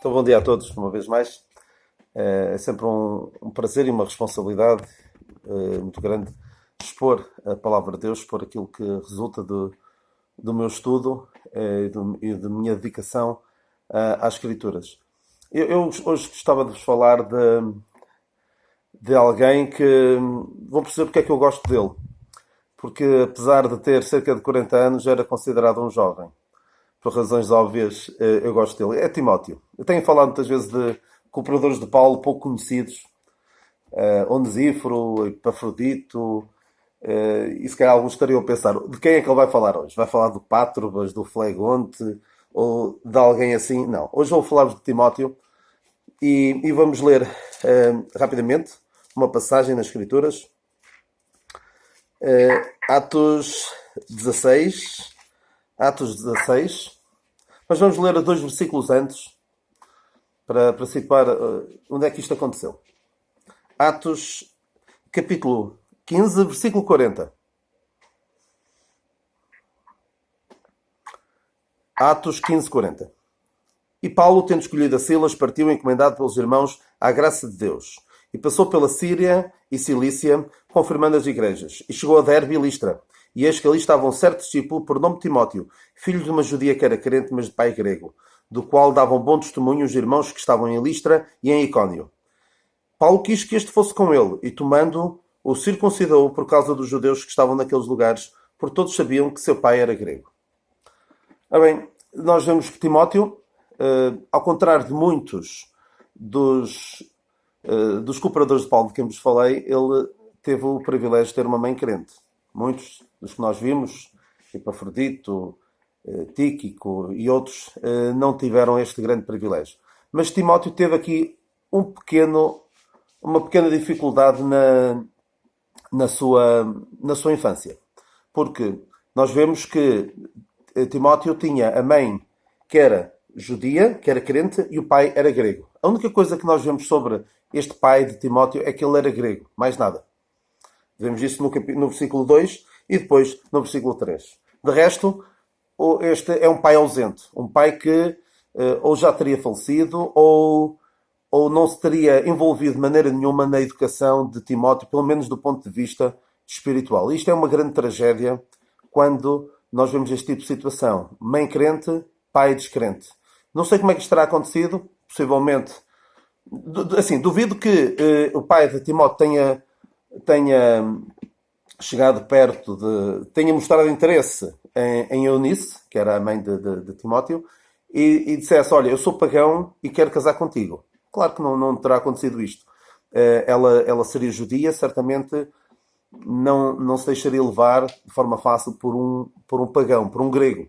Então, bom dia a todos, uma vez mais. É sempre um prazer e uma responsabilidade muito grande expor a palavra de Deus, expor aquilo que resulta do meu estudo e da minha dedicação às Escrituras. Eu hoje gostava de vos falar de alguém que vão perceber porque é que eu gosto dele. Porque, apesar de ter cerca de 40 anos, era considerado um jovem. Por razões óbvias, eu gosto dele. É Timóteo. Eu tenho falado muitas vezes de cooperadores de Paulo pouco conhecidos. Onesíforo, Epafrodito. E se calhar alguns estariam a pensar, de quem é que ele vai falar hoje? Vai falar do Pátrobas, do Flegonte, ou de alguém assim? Não. Hoje vou falar-vos de Timóteo e vamos ler rapidamente uma passagem nas Escrituras. Atos 16. Atos 16. Mas vamos ler dois versículos antes para situar onde é que isto aconteceu. Atos, capítulo 15, versículo 40. Atos 15, 40. E Paulo, tendo escolhido a Silas, partiu encomendado pelos irmãos à graça de Deus. E passou pela Síria e Cilícia, confirmando as igrejas. E chegou a Derbe e Listra. E eis que ali estava um certo discípulo, por nome Timóteo, filho de uma judia que era crente, mas de pai grego, do qual davam bom testemunho os irmãos que estavam em Listra e em Icónio. Paulo quis que este fosse com ele, e tomando-o, o circuncidou por causa dos judeus que estavam naqueles lugares, porque todos sabiam que seu pai era grego. Ora bem, nós vemos que Timóteo, ao contrário de muitos dos cooperadores de Paulo de quem vos falei, ele teve o privilégio de ter uma mãe crente. Muitos dos que nós vimos, Epafrodito, Tíquico e outros, não tiveram este grande privilégio. Mas Timóteo teve aqui uma pequena dificuldade na sua infância. Porque nós vemos que Timóteo tinha a mãe que era judia, que era crente, e o pai era grego. A única coisa que nós vemos sobre este pai de Timóteo é que ele era grego. Mais nada. Vemos isso no versículo 2 e depois no versículo 3. De resto, este é um pai ausente. Um pai que ou já teria falecido ou não se teria envolvido de maneira nenhuma na educação de Timóteo, pelo menos do ponto de vista espiritual. Isto é uma grande tragédia quando nós vemos este tipo de situação. Mãe crente, pai descrente. Não sei como é que isto terá acontecido. Possivelmente, assim, duvido que o pai de Timóteo tenha chegado perto tenha mostrado interesse em Eunice, que era a mãe de Timóteo, e dissesse, olha, eu sou pagão e quero casar contigo. Claro que não terá acontecido isto. Ela seria judia, certamente não se deixaria levar de forma fácil por um pagão, por um grego.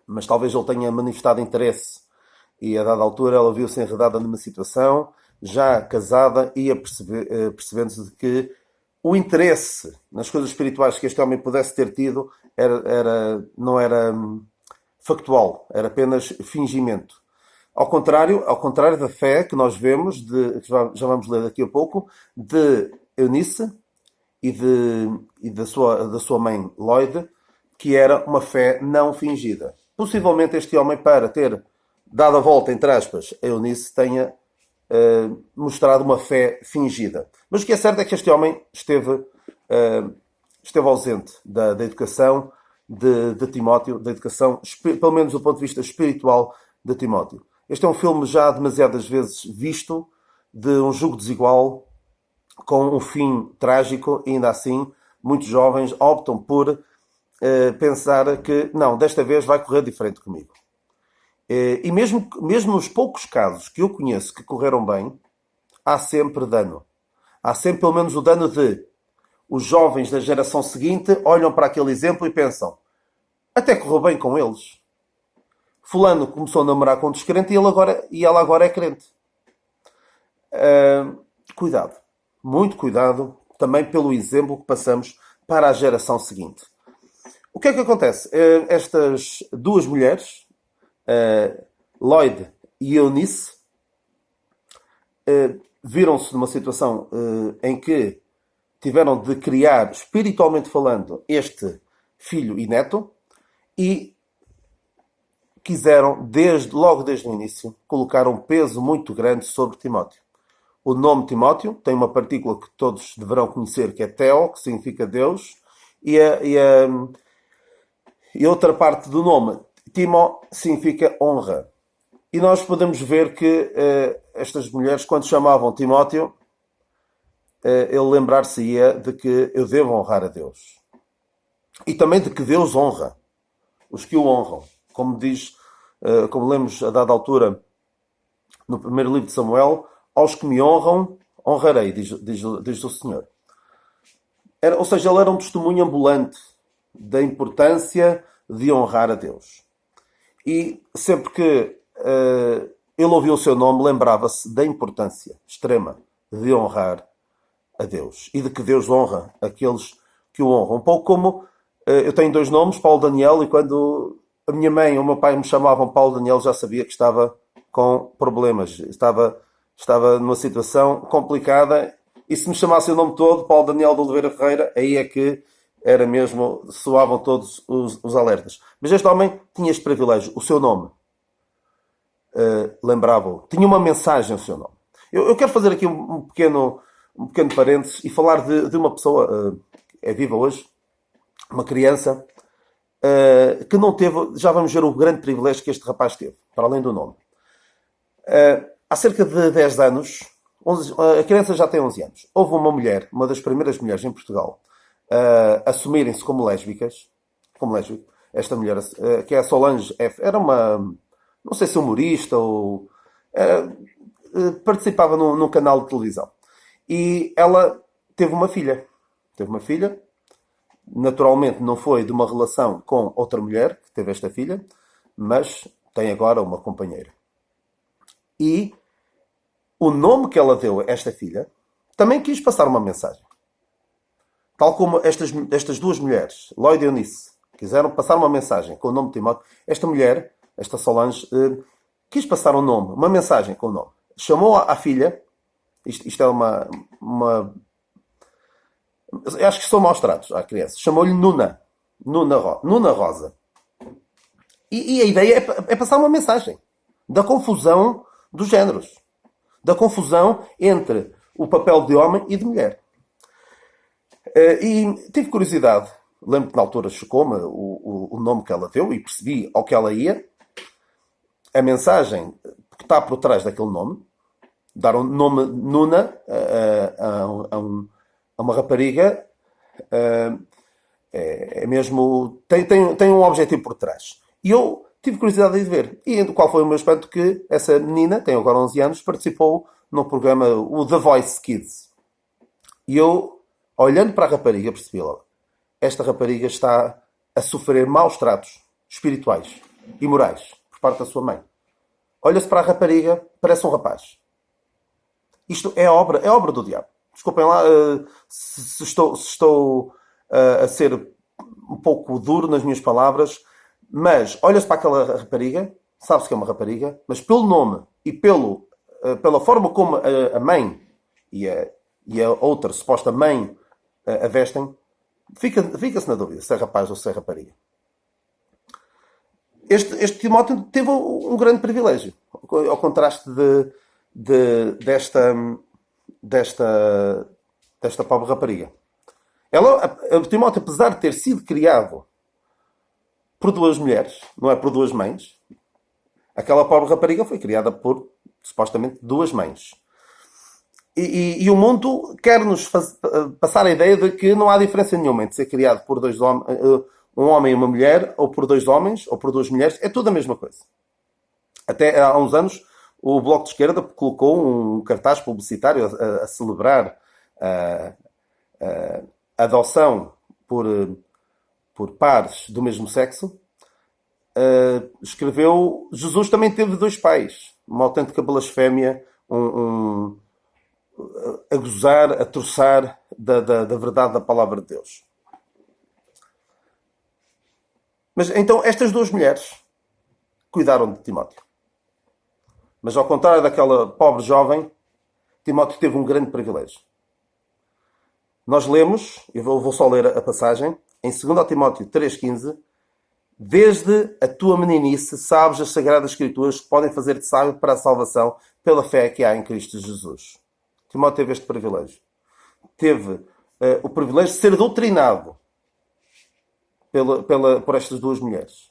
Mas talvez ele tenha manifestado interesse e a dada altura ela viu-se enredada numa situação, já casada, e percebendo-se de que o interesse nas coisas espirituais que este homem pudesse ter tido não era factual, era apenas fingimento. Ao contrário da fé que nós vemos, que já vamos ler daqui a pouco, de Eunice e da sua mãe Lloyd, que era uma fé não fingida. Possivelmente este homem, para ter dado a volta, entre aspas, a Eunice, tenha mostrado uma fé fingida. Mas o que é certo é que este homem esteve ausente da educação de Timóteo, da educação, pelo menos do ponto de vista espiritual, de Timóteo. Este é um filme já demasiadas vezes visto, de um jugo desigual, com um fim trágico, e ainda assim muitos jovens optam por pensar que, não, desta vez vai correr diferente comigo. E mesmo nos poucos casos que eu conheço que correram bem, há sempre dano. Há sempre pelo menos o dano de os jovens da geração seguinte olham para aquele exemplo e pensam, até correu bem com eles. Fulano começou a namorar com um descrente e ela agora é crente. Cuidado. Muito cuidado também pelo exemplo que passamos para a geração seguinte. O que é que acontece? Estas duas mulheres, Lloyd e Eunice, viram-se numa situação em que tiveram de criar, espiritualmente falando, este filho e neto, e quiseram, logo desde o início, colocar um peso muito grande sobre Timóteo. O nome Timóteo tem uma partícula que todos deverão conhecer, que é Theo, que significa Deus, e outra parte do nome, Timo, significa honra. E nós podemos ver que estas mulheres, quando chamavam Timóteo, ele lembrar-se-ia de que eu devo honrar a Deus. E também de que Deus honra os que o honram. Como diz, como lemos a dada altura no primeiro livro de Samuel, aos que me honram, honrarei, diz o Senhor. Ou seja, ele era um testemunho ambulante da importância de honrar a Deus. E sempre que ele ouvia o seu nome, lembrava-se da importância extrema de honrar a Deus. E de que Deus honra aqueles que o honram. Um pouco como eu tenho 2 nomes, Paulo e Daniel, e quando a minha mãe ou o meu pai me chamavam Paulo e Daniel, já sabia que estava com problemas. Estava numa situação complicada. E se me chamassem o nome todo, Paulo Daniel de Oliveira Ferreira, aí é que era mesmo, soavam todos os alertas. Mas este homem tinha este privilégio. O seu nome lembrava-o. Tinha uma mensagem o seu nome. Eu quero fazer aqui um pequeno parênteses e falar de uma pessoa que é viva hoje, uma criança, que não teve, já vamos ver o grande privilégio que este rapaz teve, para além do nome. Há cerca de 10 anos, a criança já tem 11 anos, houve uma mulher, uma das primeiras mulheres em Portugal, assumirem-se como lésbicas, esta mulher, que é a Solange F., era uma, não sei se humorista ou participava num canal de televisão. E ela teve uma filha. Naturalmente não foi de uma relação com outra mulher que teve esta filha, mas tem agora uma companheira. E o nome que ela deu a esta filha também quis passar uma mensagem. Tal como estas 2 mulheres, Lloyd e Eunice, quiseram passar uma mensagem com o nome de Timóteo, esta mulher, esta Solange, quis passar um nome, uma mensagem com o nome. Chamou a filha, isto é uma eu acho que são maus tratos à criança. Chamou-lhe Nuna Rosa. E a ideia é passar uma mensagem da confusão dos géneros. Da confusão entre o papel de homem e de mulher. E tive curiosidade. Lembro que na altura chocou-me o nome que ela deu e percebi ao que ela ia. A mensagem que está por trás daquele nome. Dar um nome Nuna a uma rapariga é mesmo... Tem um objetivo por trás. E eu tive curiosidade de ver. E qual foi o meu espanto? Que essa menina, tem agora 11 anos, participou num programa, o The Voice Kids. E eu, olhando para a rapariga, percebi logo. Esta rapariga está a sofrer maus tratos espirituais e morais por parte da sua mãe. Olha-se para a rapariga, parece um rapaz. Isto é obra do diabo. Desculpem lá se estou a ser um pouco duro nas minhas palavras, mas olha-se para aquela rapariga, sabe-se que é uma rapariga, mas pelo nome e pela forma como a mãe e a outra suposta mãe a vestem, fica-se na dúvida se é rapaz ou se é rapariga. Este Timóteo teve um grande privilégio, ao contraste desta pobre rapariga. O Timóteo, apesar de ter sido criado por 2 mulheres, não é por 2 mães, aquela pobre rapariga foi criada por, supostamente, 2 mães. E o mundo quer-nos passar a ideia de que não há diferença nenhuma entre ser criado por 2 homens, um homem e uma mulher, ou por 2 homens, ou por 2 mulheres, é tudo a mesma coisa. Até há uns anos, o Bloco de Esquerda colocou um cartaz publicitário a celebrar a adoção por pares do mesmo sexo. Escreveu: Jesus também teve 2 pais. Uma autêntica blasfémia, a gozar, a troçar da verdade da palavra de Deus. Mas então estas 2 mulheres cuidaram de Timóteo. Mas ao contrário daquela pobre jovem, Timóteo teve um grande privilégio. Nós lemos, eu vou só ler a passagem, em 2 Timóteo 3,15, Desde a tua meninice sabes as Sagradas Escrituras que podem fazer-te sábio para a salvação pela fé que há em Cristo Jesus. Timóteo teve este privilégio. Teve o privilégio de ser doutrinado por estas duas mulheres.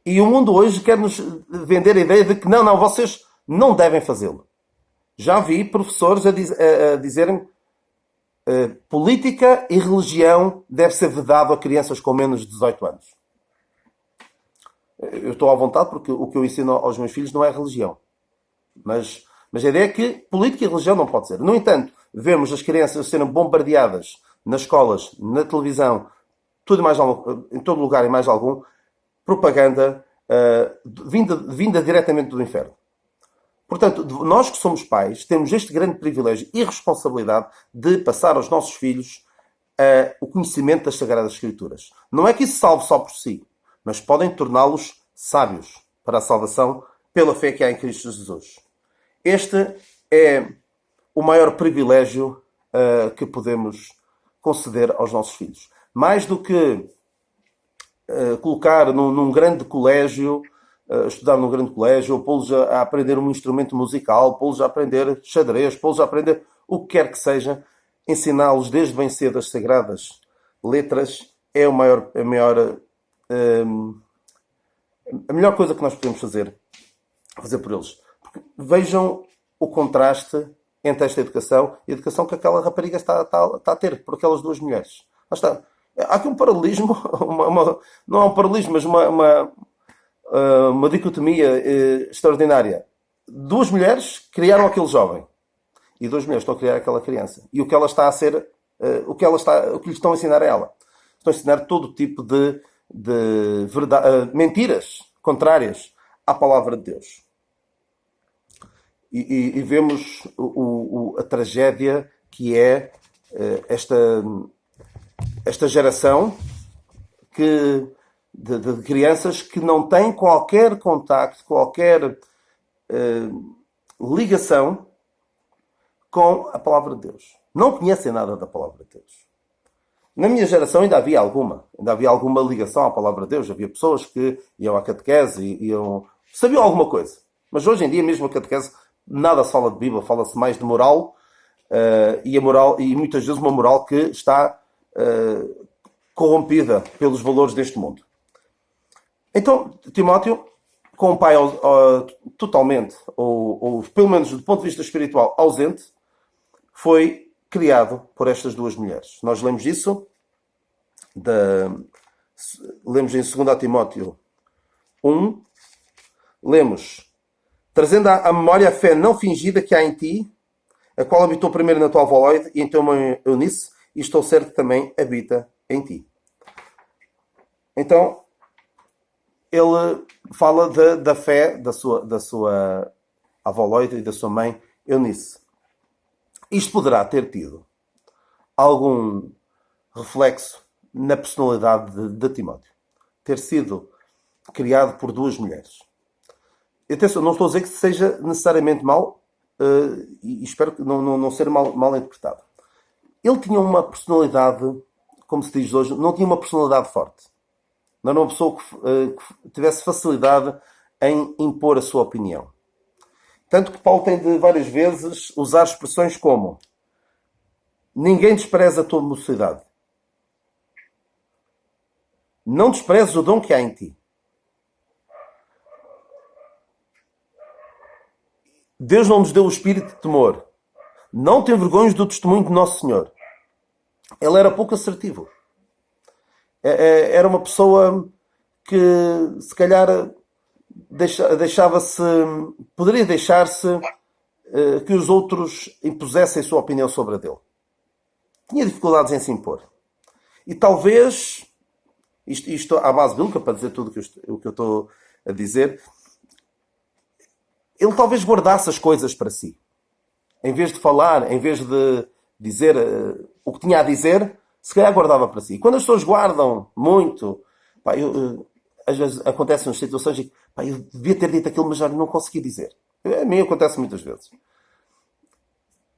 E o mundo hoje quer-nos vender a ideia de que não, vocês não devem fazê-lo. Já vi professores a dizerem política e religião deve ser vedado a crianças com menos de 18 anos. Eu estou à vontade porque o que eu ensino aos meus filhos não é religião. Mas a ideia é que política e religião não pode ser. No entanto, vemos as crianças serem bombardeadas nas escolas, na televisão, tudo mais, em todo lugar e mais algum, propaganda vinda diretamente do inferno. Portanto, nós que somos pais, temos este grande privilégio e responsabilidade de passar aos nossos filhos o conhecimento das Sagradas Escrituras. Não é que isso salve só por si, mas podem torná-los sábios para a salvação pela fé que há em Cristo Jesus. Este é o maior privilégio que podemos conceder aos nossos filhos. Mais do que colocar num grande colégio, estudar num grande colégio, ou pô-los a aprender um instrumento musical, pô-los a aprender xadrez, pô-los a aprender o que quer que seja, ensiná-los desde bem cedo as sagradas letras é a melhor coisa que nós podemos fazer por eles. Porque vejam o contraste entre esta educação e a educação que aquela rapariga está a ter por aquelas duas mulheres. Lá está. Há aqui um paralelismo, não é um paralelismo, mas uma dicotomia extraordinária. Duas mulheres criaram aquele jovem e duas mulheres estão a criar aquela criança. E o que ela está a ser, o que lhe estão a ensinar a ela? Estão a ensinar todo tipo de mentiras contrárias à palavra de Deus. E vemos a tragédia que é esta geração de crianças que não têm qualquer contacto, qualquer ligação com a palavra de Deus. Não conhecem nada da palavra de Deus. Na minha geração ainda havia alguma ligação à palavra de Deus. Havia pessoas que iam à catequese sabiam alguma coisa. Mas hoje em dia, mesmo a catequese, nada se fala de Bíblia, fala-se mais de moral, e muitas vezes uma moral que está corrompida pelos valores deste mundo. Então, Timóteo, com um pai totalmente, ou pelo menos do ponto de vista espiritual, ausente, foi criado por estas duas mulheres. Nós lemos isso, lemos em 2 Timóteo 1, lemos: trazendo à memória a fé não fingida que há em ti, a qual habitou primeiro na tua avó Loide e em tua mãe Eunice, e estou certo que também habita em ti. Então, ele fala da fé da sua avó Loide e da sua mãe Eunice. Isto poderá ter tido algum reflexo na personalidade de Timóteo. Ter sido criado por duas mulheres. Atenção, não estou a dizer que seja necessariamente mau, e espero que não ser mal interpretado. Ele tinha uma personalidade, como se diz hoje, não tinha uma personalidade forte. Não era uma pessoa que tivesse facilidade em impor a sua opinião. Tanto que Paulo tem de várias vezes usar expressões como: ninguém despreza a tua mocidade. Não desprezes o dom que há em ti. Deus não nos deu o espírito de temor. Não te envergonhes do testemunho de Nosso Senhor. Ele era pouco assertivo. Era uma pessoa que, se calhar, poderia deixar-se que os outros impusessem a sua opinião sobre a dele. Tinha dificuldades em se impor. E talvez, isto à base bíblica, para dizer tudo o que eu estou a dizer, ele talvez guardasse as coisas para si. Em vez de falar, em vez de dizer o que tinha a dizer, se calhar guardava para si. E quando as pessoas guardam muito, às vezes acontecem situações em que eu devia ter dito aquilo, mas já não consegui dizer. A mim acontece muitas vezes.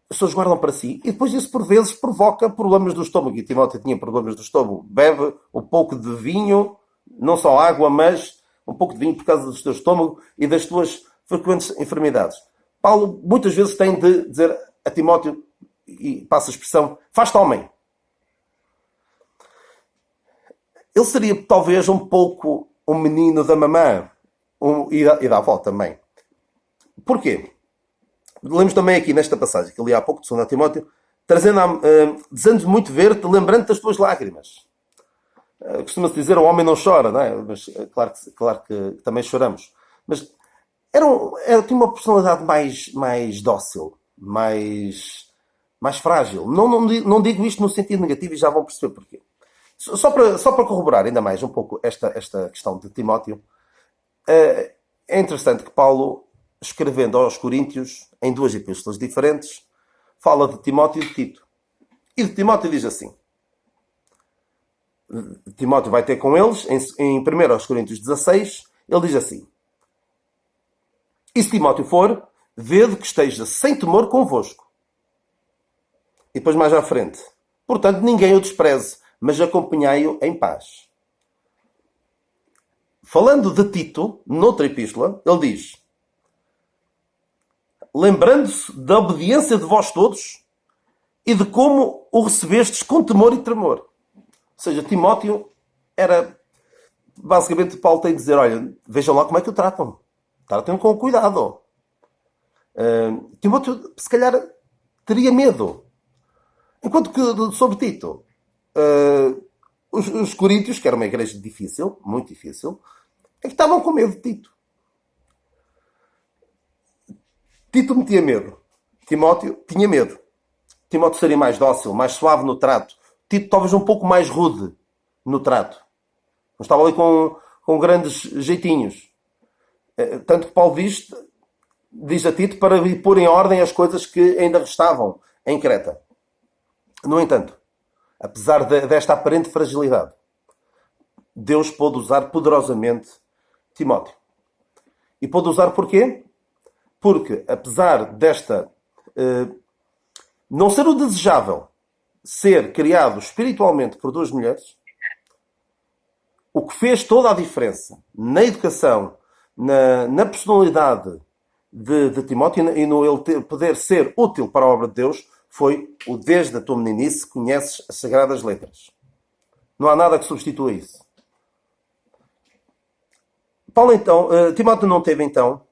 As pessoas guardam para si e depois isso por vezes provoca problemas do estômago. E Timóteo tinha problemas do estômago. Bebe um pouco de vinho Não só água, mas um pouco de vinho por causa do teu estômago e das tuas frequentes enfermidades. Paulo muitas vezes tem de dizer a Timóteo, e passa a expressão, faz-te homem. Ele seria talvez um pouco um menino da mamã e da avó também. Porquê? Lemos também aqui nesta passagem que eu li há pouco de 2 Timóteo, desejando muito ver-te, lembrando das tuas lágrimas. Costuma-se dizer, o homem não chora, não é? Mas claro que também choramos. Mas tinha uma personalidade mais dócil, mais frágil. Não digo isto no sentido negativo e já vão perceber porquê. Só para corroborar ainda mais um pouco esta questão de Timóteo, é interessante que Paulo, escrevendo aos Coríntios, em 2 epístolas diferentes, fala de Timóteo e de Tito. E de Timóteo diz assim, Timóteo vai ter com eles, em 1 Coríntios 16, ele diz assim, e se Timóteo for, vede que esteja sem temor convosco. E depois mais à frente, portanto ninguém o despreze, mas acompanhai-o em paz. Falando de Tito, noutra epístola, ele diz, lembrando-se da obediência de vós todos e de como o recebestes com temor e tremor. Ou seja, Timóteo era... Basicamente, Paulo tem de dizer, olha, vejam lá como é que o tratam. Tratam com cuidado. Timóteo, se calhar, teria medo. Enquanto que, sobre Tito, os coríntios, que era uma igreja difícil, muito difícil, é que estavam com medo de Tito. Tito metia medo. Timóteo tinha medo. Timóteo seria mais dócil, mais suave no trato. Tito talvez um pouco mais rude no trato. Não estava ali com grandes jeitinhos. Tanto que Paulo diz a Tito para pôr em ordem as coisas que ainda restavam em Creta. No entanto, apesar desta aparente fragilidade, Deus pôde usar poderosamente Timóteo. E pôde usar porquê? Porque, apesar desta não ser o desejável ser criado espiritualmente por 2 mulheres, o que fez toda a diferença na educação, na personalidade de Timóteo e no ele poder ser útil para a obra de Deus, foi o desde a tua meninice conheces as Sagradas Letras. Não há nada que substitua isso. Paulo, então, Timóteo não teve, então,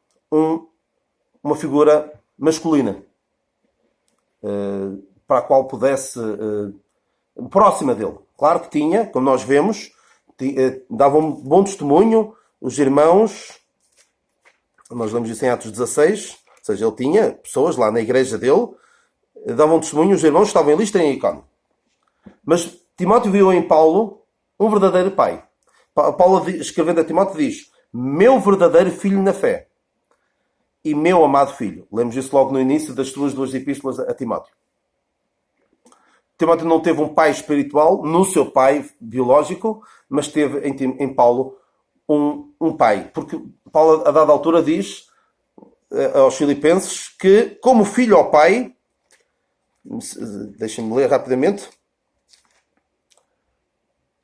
uma figura masculina para a qual pudesse próxima dele. Claro que tinha, como nós vemos, dava um bom testemunho, os irmãos, nós lemos isso em Atos 16, ou seja, ele tinha pessoas lá na igreja dele, davam testemunho, os irmãos estavam em Listra e em Icônio. Mas Timóteo viu em Paulo um verdadeiro pai. Paulo, escrevendo a Timóteo, diz, meu verdadeiro filho na fé e meu amado filho. Lemos isso logo no início das suas 2 epístolas a Timóteo. Timóteo não teve um pai espiritual no seu pai biológico, mas teve em Paulo um pai. Porque Paulo, a dada altura, diz aos Filipenses que, como filho ao pai, deixem-me ler rapidamente,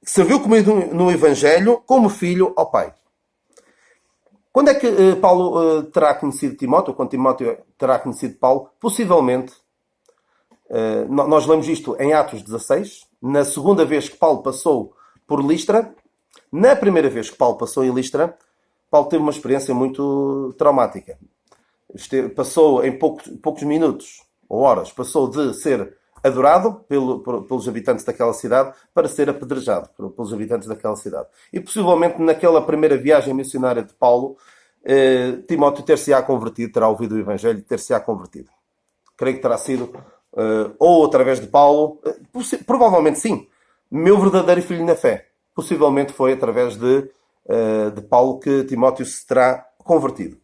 serviu comigo no Evangelho como filho ao pai. Quando é que Paulo terá conhecido Timóteo, ou quando Timóteo terá conhecido Paulo? Possivelmente, nós lemos isto em Atos 16, na segunda vez que Paulo passou por Listra. Na primeira vez que Paulo passou em Listra, Paulo teve uma experiência muito traumática. Passou em poucos minutos, ou horas, passou de ser adorado pelos habitantes daquela cidade para ser apedrejado pelos habitantes daquela cidade. E possivelmente naquela primeira viagem missionária de Paulo, Timóteo ter-se-á convertido, terá ouvido o Evangelho e ter-se-á convertido. Creio que terá sido ou através de Paulo, provavelmente sim, meu verdadeiro filho na fé. Possivelmente foi através de Paulo que Timóteo se terá convertido.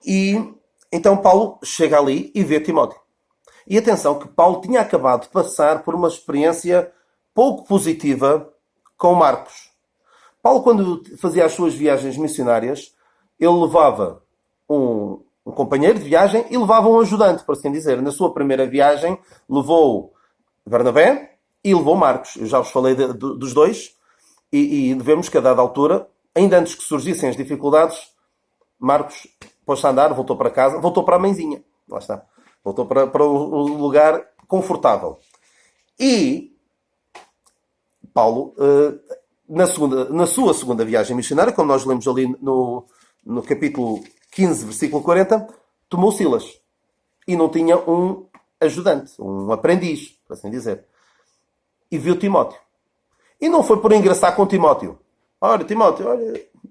E então Paulo chega ali e vê Timóteo. E atenção que Paulo tinha acabado de passar por uma experiência pouco positiva com Marcos. Paulo, quando fazia as suas viagens missionárias, ele levava um companheiro de viagem e levava um ajudante, por assim dizer. Na sua primeira viagem, levou Barnabé e levou Marcos. Eu já vos falei dos dois. E vemos que a dada altura, ainda antes que surgissem as dificuldades, Marcos pôs-se a andar, voltou para casa, voltou para a mãezinha. Lá está. Voltou para o lugar confortável. E Paulo, na sua segunda viagem missionária, como nós lemos ali no capítulo 15, versículo 40, tomou Silas. E não tinha um ajudante, um aprendiz, por assim dizer. E viu Timóteo. E não foi por engraçar com Timóteo. Olha, Timóteo,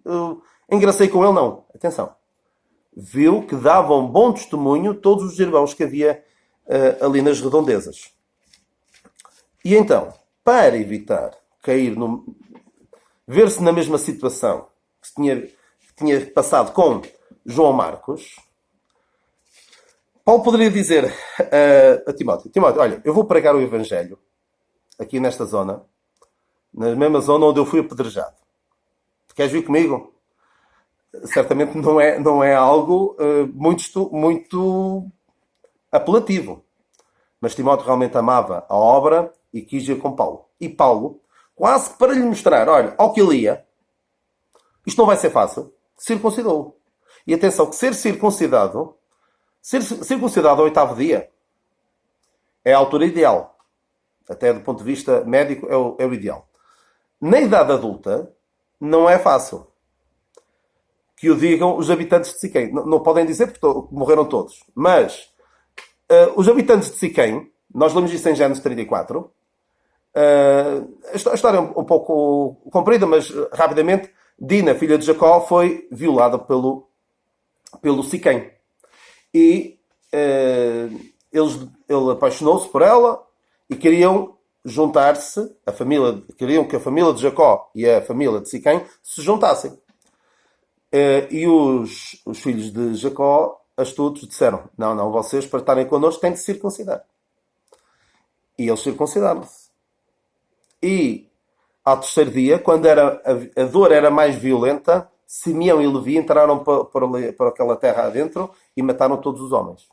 eu engracei com ele, não. Atenção. Viu que davam bom testemunho todos os irmãos que havia ali nas redondezas. E então, para evitar cair ver-se na mesma situação que tinha passado com João Marcos, Paulo poderia dizer a Timóteo, olha, eu vou pregar o Evangelho aqui nesta zona, na mesma zona onde eu fui apedrejado. Queres vir comigo? Certamente não é algo muito apelativo. Mas Timóteo realmente amava a obra e quis ir com Paulo. E Paulo, quase que para lhe mostrar, olha, ao que ele ia, isto não vai ser fácil, circuncidou. E atenção, que ser circuncidado ao oitavo dia é a altura ideal. Até do ponto de vista médico é o ideal. Na idade adulta, não é fácil. Que o digam os habitantes de Siquém. Não podem dizer porque morreram todos. Mas os habitantes de Siquém, nós lemos isso em Gênesis 34. A história é um pouco comprida, mas rapidamente, Dina, filha de Jacó, foi violada pelo Siquém. E ele apaixonou-se por ela e queriam juntar-se, queriam que a família de Jacó e a família de Siquém se juntassem. E os filhos de Jacó, astutos, disseram, não, vocês para estarem connosco têm de se circuncidar. E eles circuncidaram-se. E ao terceiro dia, quando a dor era mais violenta, Simeão e Levi entraram para aquela terra adentro e mataram todos os homens.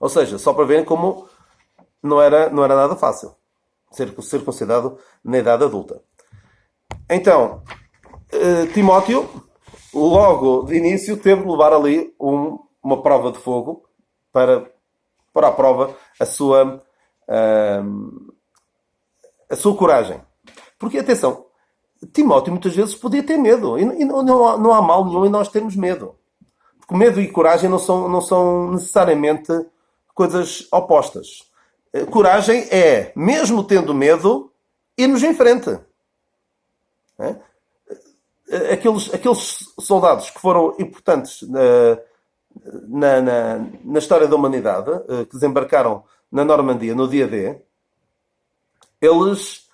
Ou seja, só para verem como não era nada fácil ser circuncidado na idade adulta. Então, Timóteo, logo de início, teve de levar ali uma prova de fogo para pôr à prova a sua coragem. Porque, atenção, Timóteo muitas vezes podia ter medo. E não há mal nenhum em nós termos medo. Porque medo e coragem não são necessariamente coisas opostas. Coragem é, mesmo tendo medo, irmos em frente. Aqueles soldados que foram importantes na história da humanidade, que desembarcaram na Normandia no dia D, eles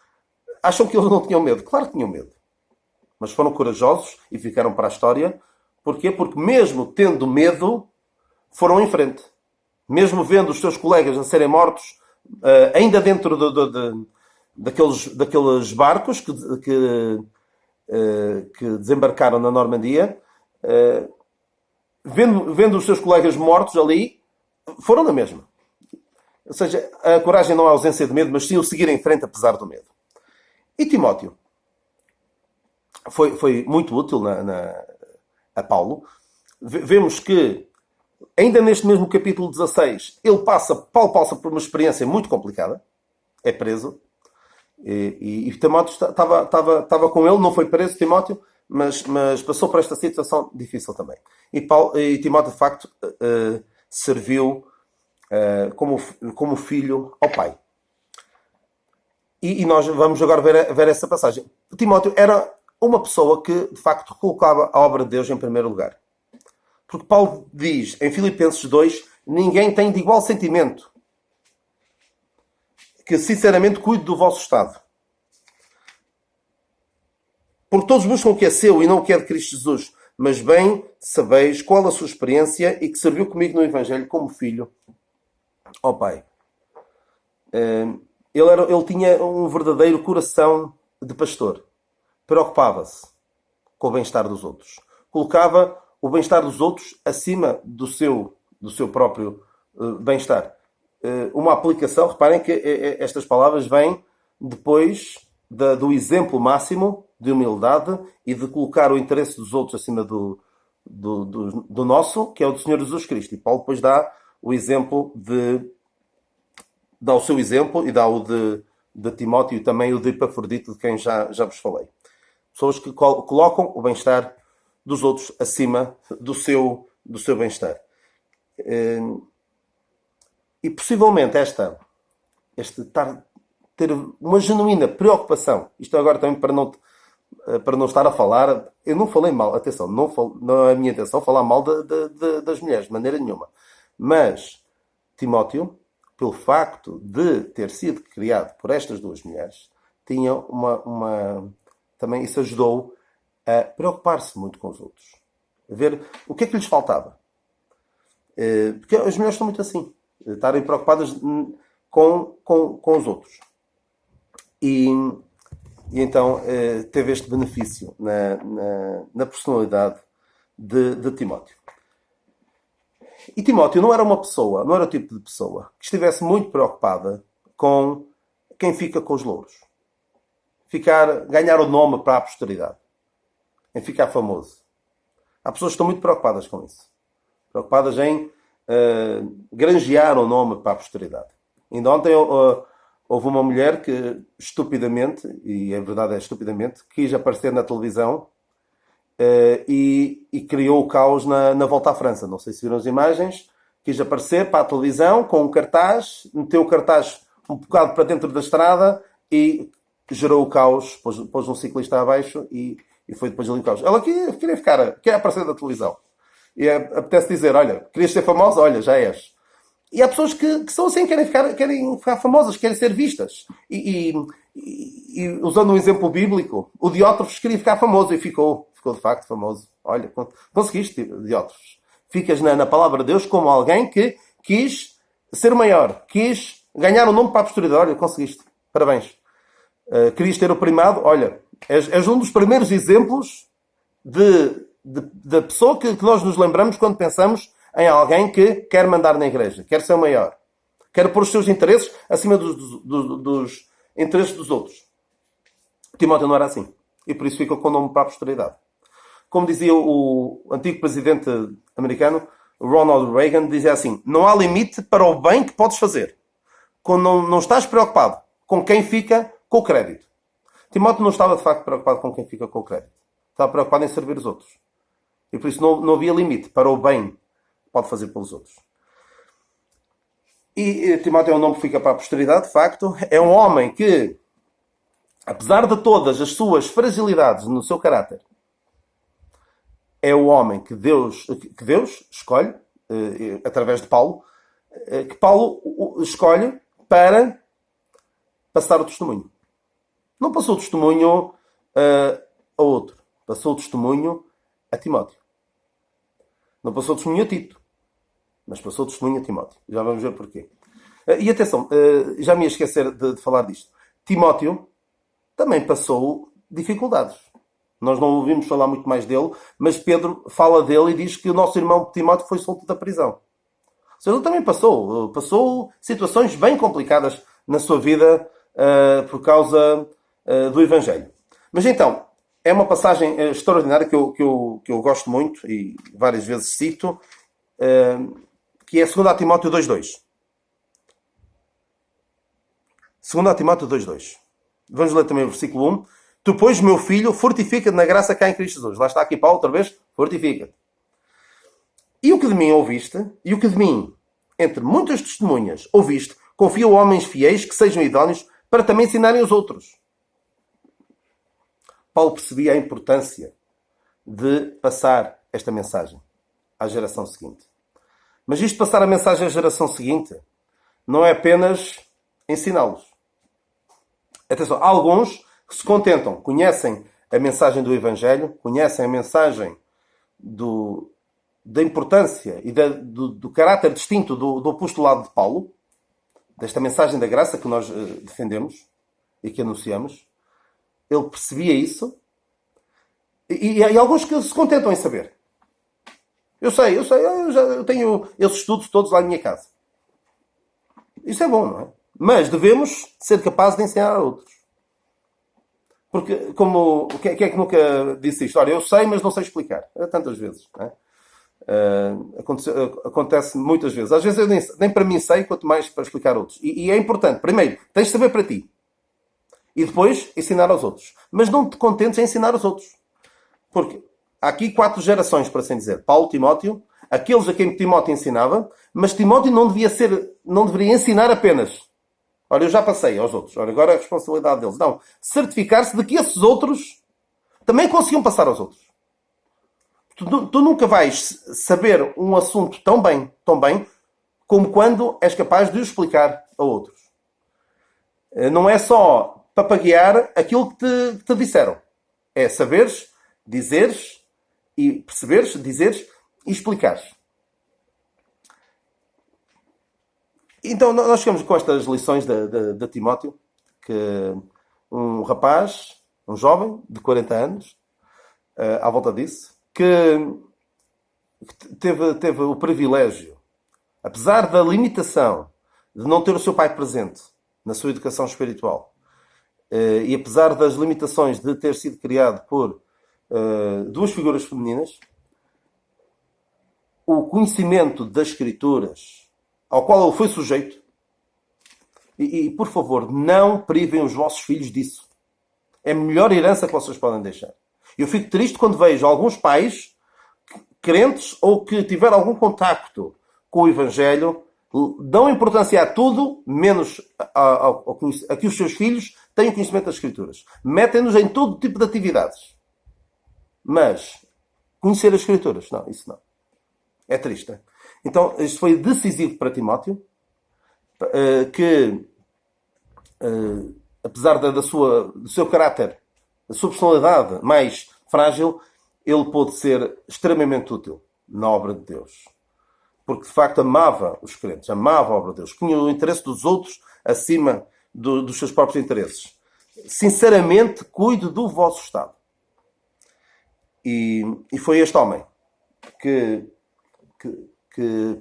acham que eles não tinham medo. Claro que tinham medo. Mas foram corajosos e ficaram para a história. Porquê? Porque mesmo tendo medo, foram em frente. Mesmo vendo os seus colegas a serem mortos, ainda dentro daqueles barcos que desembarcaram na Normandia, vendo os seus colegas mortos ali, foram na mesma. Ou seja, a coragem não é a ausência de medo, mas sim o seguir em frente apesar do medo. E Timóteo foi muito útil a Paulo. Vemos que, ainda neste mesmo capítulo 16, Paulo passa por uma experiência muito complicada. É preso. E Timóteo estava com ele, não foi preso, Timóteo, mas passou por esta situação difícil também. E Timóteo, de facto, serviu como filho ao pai. E nós vamos agora ver essa passagem. Timóteo era uma pessoa que, de facto, colocava a obra de Deus em primeiro lugar. Porque Paulo diz, em Filipenses 2, ninguém tem de igual sentimento. Que, sinceramente, cuide do vosso estado. Porque todos buscam o que é seu e não o que é de Cristo Jesus. Mas bem sabeis qual a sua experiência e que serviu comigo no Evangelho como filho ao Pai. Ele tinha um verdadeiro coração de pastor. Preocupava-se com o bem-estar dos outros. Colocava o bem-estar dos outros acima do seu próprio bem-estar. Uma aplicação, reparem que estas palavras vêm depois do exemplo máximo de humildade e de colocar o interesse dos outros acima do nosso, que é o do Senhor Jesus Cristo. E Paulo depois dá o exemplo dá o seu exemplo e dá o de Timóteo e também o de Epafrodito, de quem já vos falei. Pessoas que colocam o bem-estar dos outros acima do seu bem-estar. E possivelmente ter uma genuína preocupação, isto agora também para não estar a falar, eu não falei mal, atenção, não é a minha intenção falar mal das mulheres, de maneira nenhuma. Mas Timóteo, pelo facto de ter sido criado por estas duas mulheres, tinha também isso ajudou a preocupar-se muito com os outros. A ver o que é que lhes faltava. Porque as mulheres estão muito assim, estarem preocupadas com os outros. E então teve este benefício na personalidade de Timóteo. E Timóteo não era uma pessoa, não era o tipo de pessoa que estivesse muito preocupada com quem fica com os louros. Ganhar o nome para a posteridade. Em ficar famoso. Há pessoas que estão muito preocupadas com isso. Preocupadas em granjear o nome para a posteridade. Ainda ontem houve uma mulher que estupidamente, e a verdade é estupidamente, quis aparecer na televisão e criou o caos na volta à França. Não sei se viram as imagens. Quis aparecer para a televisão com um cartaz, meteu o cartaz um bocado para dentro da estrada e gerou o caos, pôs um ciclista abaixo e foi depois ali o caos. Ela queria aparecer na televisão. E apetece dizer, olha, querias ser famosa? Olha, já és. E há pessoas que são assim, querem ficar famosas, querem ser vistas. E usando um exemplo bíblico, o Diótrefes queria ficar famoso e ficou de facto famoso. Olha, conseguiste, Diótrefes. Ficas na palavra de Deus como alguém que quis ser maior, quis ganhar um nome para a posteridade. Olha, conseguiste. Parabéns. Querias ter o primado? Olha, és um dos primeiros exemplos da pessoa que nós nos lembramos quando pensamos em alguém que quer mandar na igreja, quer ser o maior, quer pôr os seus interesses acima dos interesses dos outros. Timóteo não era assim. E por isso ficou com o nome para a posteridade. Como dizia o antigo presidente americano, Ronald Reagan, dizia assim, não há limite para o bem que podes fazer quando não estás preocupado com quem fica com o crédito. Timóteo não estava de facto preocupado com quem fica com o crédito. Estava preocupado em servir os outros. E por isso não havia limite para o bem que pode fazer pelos outros. E Timóteo é um nome que fica para a posteridade, de facto. É um homem que, apesar de todas as suas fragilidades no seu caráter, é o homem que Deus escolhe, através de Paulo, que Paulo escolhe para passar o testemunho. Não passou o testemunho a outro. Passou o testemunho a Timóteo. Não passou o testemunho a Tito. Mas passou o testemunho a Timóteo. Já vamos ver porquê. E atenção, já me ia esquecer de falar disto. Timóteo também passou dificuldades. Nós não ouvimos falar muito mais dele, mas Pedro fala dele e diz que o nosso irmão Timóteo foi solto da prisão. Ou seja, ele também passou situações bem complicadas na sua vida por causa do Evangelho. Mas então, é uma passagem extraordinária que eu gosto muito e várias vezes cito, que é 2 Timóteo 2.2. 2 Timóteo 2.2. Vamos ler também o versículo 1. Tu, pois, meu filho, fortifica-te na graça cá em Cristo Jesus. Lá está aqui Paulo outra vez. Fortifica-te. E o que de mim ouviste, e o que de mim, entre muitas testemunhas, ouviste, confia a homens fiéis que sejam idóneos para também ensinarem os outros. Paulo percebia a importância de passar esta mensagem à geração seguinte. Mas isto de passar a mensagem à geração seguinte não é apenas ensiná-los. Atenção, há alguns que se contentam, conhecem a mensagem do Evangelho, conhecem a mensagem da importância e do caráter distinto do apostolado de Paulo, desta mensagem da graça que nós defendemos e que anunciamos. Ele percebia isso e há alguns que se contentam em saber. Eu tenho esses estudos todos lá na minha casa. Isso é bom, não é? Mas devemos ser capazes de ensinar a outros. Porque, como, quem é que nunca disse isto? Olha, eu sei, mas não sei explicar. Tantas vezes. Não é? Acontece muitas vezes. Às vezes eu nem para mim sei, quanto mais para explicar a outros. E é importante, primeiro, tens de saber para ti. E depois, ensinar aos outros. Mas não te contentes em ensinar aos outros. Porque há aqui 4 gerações, por assim dizer. Paulo, Timóteo, aqueles a quem Timóteo ensinava, mas Timóteo não deveria ensinar apenas. Olha, eu já passei aos outros. Olha, agora é a responsabilidade deles. Não. Certificar-se de que esses outros também conseguiam passar aos outros. Tu nunca vais saber um assunto tão bem, como quando és capaz de o explicar a outros. Não é só papaguear aquilo que te disseram. É saberes, dizeres, e perceberes, dizeres e explicares. Então, nós chegamos com estas lições de Timóteo, que um rapaz, um jovem de 40 anos, à volta disso, que teve o privilégio, apesar da limitação de não ter o seu pai presente na sua educação espiritual, e apesar das limitações de ter sido criado por 2 figuras femininas, o conhecimento das Escrituras ao qual ele foi sujeito, e por favor, não privem os vossos filhos disso. É a melhor herança que vocês podem deixar. Eu fico triste quando vejo alguns pais crentes ou que tiveram algum contacto com o Evangelho, dão importância a tudo, menos a que os seus filhos tenham conhecimento das Escrituras. Metem-nos em todo tipo de atividades. Mas conhecer as Escrituras, não, isso não. É triste. Então, isto foi decisivo para Timóteo, que, apesar do seu caráter, da sua personalidade mais frágil, ele pôde ser extremamente útil na obra de Deus. Porque, de facto, amava os crentes, amava a obra de Deus, punha o interesse dos outros acima dos seus próprios interesses. Sinceramente, cuide do vosso estado. E foi este homem que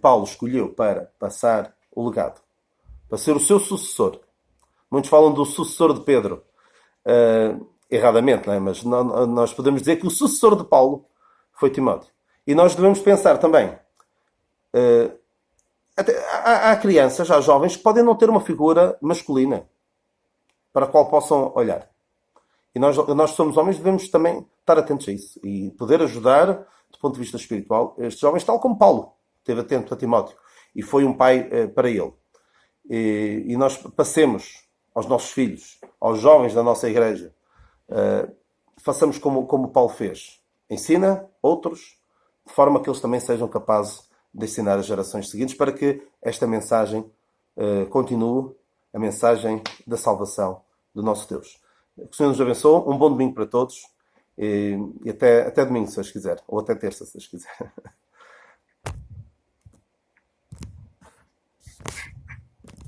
Paulo escolheu para passar o legado, para ser o seu sucessor. Muitos falam do sucessor de Pedro, erradamente, não é? Mas nós podemos dizer que o sucessor de Paulo foi Timóteo. E nós devemos pensar também, há crianças, há jovens que podem não ter uma figura masculina para a qual possam olhar. E nós somos homens, devemos também estar atentos a isso e poder ajudar, do ponto de vista espiritual, estes jovens, tal como Paulo esteve atento a Timóteo e foi um pai para ele. E nós passemos aos nossos filhos, aos jovens da nossa igreja, façamos como Paulo fez. Ensina outros, de forma que eles também sejam capazes de ensinar as gerações seguintes, para que esta mensagem continue, a mensagem da salvação do nosso Deus. Que o Senhor nos abençoe. Um bom domingo para todos. E até domingo, se Deus quiser. Ou até terça, se Deus quiser.